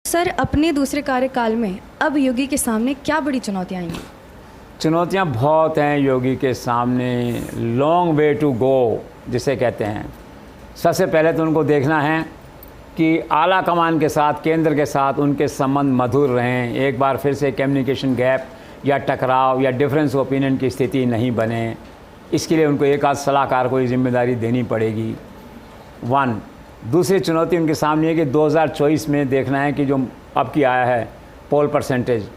Sir, अपने दूसरे कार्यकाल में अब योगी के सामने क्या बड़ी चुनौतियां आएंगी? चुनौतियां बहुत हैं योगी के सामने। लॉन्ग वे टू गो जिसे कहते हैं। सबसे पहले तो उनको देखना है कि आला कमान के साथ, केंद्र के साथ उनके संबंध मधुर रहें। एक बार फिर से कम्युनिकेशन गैप या टकराव या डिफरेंस ओपिनियन की स्थिति नहीं बने। इसके लिए उनको एक आध सलाहकार को ये जिम्मेदारी देनी पड़ेगी। वन। दूसरी चुनौती उनके सामने है कि 2024 में देखना है कि जो अब की आया है पोल परसेंटेज,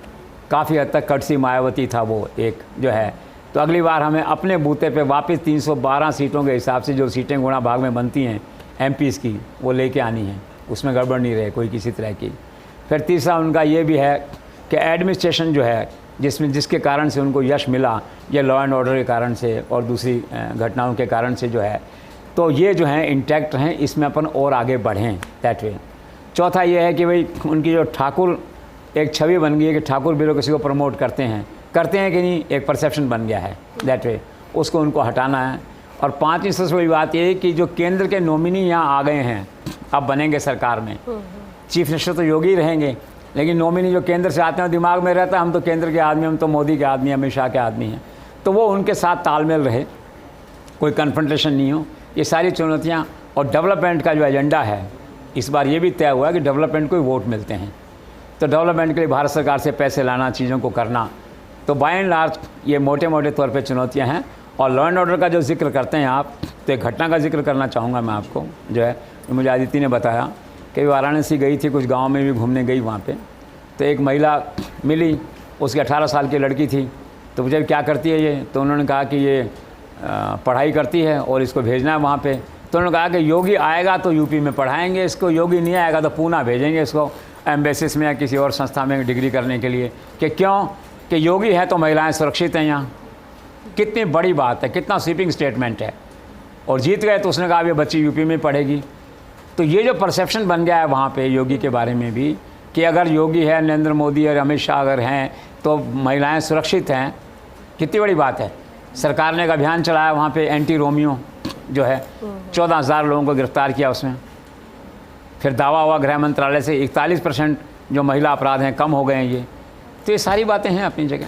काफ़ी हद तक कटसी मायावती था वो एक जो है। तो अगली बार हमें अपने बूते पे वापस 312 सीटों के हिसाब से जो सीटें गुणा भाग में बनती हैं एमपीज़ की, वो लेके आनी है। उसमें गड़बड़ नहीं रहे कोई किसी तरह की। फिर तीसरा उनका ये भी है कि एडमिनिस्ट्रेशन जो है जिसके कारण से उनको यश मिला, ये लॉ एंड ऑर्डर के कारण से और दूसरी घटनाओं के कारण से जो है, तो ये जो हैं इंटैक्ट हैं, इसमें अपन और आगे बढ़ें दैट वे। चौथा ये है कि भाई उनकी जो ठाकुर एक छवि बन गई है कि ठाकुर ब्यूरोक्रेसी को प्रमोट करते हैं कि नहीं, एक परसेप्शन बन गया है दैट वे, उसको उनको हटाना है। और पाँचवीं सबसे बड़ी बात ये है कि जो केंद्र के नॉमिनी यहाँ आ गए हैं, अब बनेंगे सरकार में, चीफ मिनिस्टर तो योगी रहेंगे, लेकिन नॉमिनी जो केंद्र से आते हैं दिमाग में रहता है हम तो केंद्र के आदमी, हम तो मोदी के आदमी, अमित शाह के आदमी हैं, तो वो उनके साथ तालमेल रहे, कोई कन्फ्रंटेशन नहीं हो। ये सारी चुनौतियाँ और डेवलपमेंट का जो एजेंडा है, इस बार ये भी तय हुआ है कि डेवलपमेंट को ही वोट मिलते हैं, तो डेवलपमेंट के लिए भारत सरकार से पैसे लाना, चीज़ों को करना। तो बाय एंड लार्ज ये मोटे मोटे तौर पे चुनौतियाँ हैं। और लॉ एंड ऑर्डर का जो जिक्र करते हैं आप, तो एक घटना का जिक्र करना चाहूँगा मैं आपको, जो है मुझे आदित्य ने बताया कि वाराणसी गई थी, कुछ गाँव में भी घूमने गई वहाँ पर, तो एक महिला मिली, उसकी 18 साल की लड़की थी। तो मुझे क्या करती है ये, तो उन्होंने कहा कि ये पढ़ाई करती है और इसको भेजना है वहाँ पे। तो उन्होंने कहा कि योगी आएगा तो यूपी में पढ़ाएंगे इसको, योगी नहीं आएगा तो पूना भेजेंगे इसको एम्बेसिस में या किसी और संस्था में डिग्री करने के लिए। कि क्यों? कि योगी है तो महिलाएं सुरक्षित हैं यहाँ। कितनी बड़ी बात है, कितना स्वीपिंग स्टेटमेंट है। और जीत गए तो उसने कहा ये बच्ची यूपी में पढ़ेगी। तो ये जो परसेप्शन बन गया है वहाँ पर योगी के बारे में भी, कि अगर योगी है, नरेंद्र मोदी और अमित शाह अगर हैं तो महिलाएँ सुरक्षित हैं, कितनी बड़ी बात है। सरकार ने एक अभियान चलाया वहाँ पे, एंटी रोमियो जो है, 14,000 लोगों को गिरफ्तार किया उसमें। फिर दावा हुआ गृह मंत्रालय से 41% जो महिला अपराध हैं कम हो गए हैं ये। तो ये सारी बातें हैं अपनी जगह।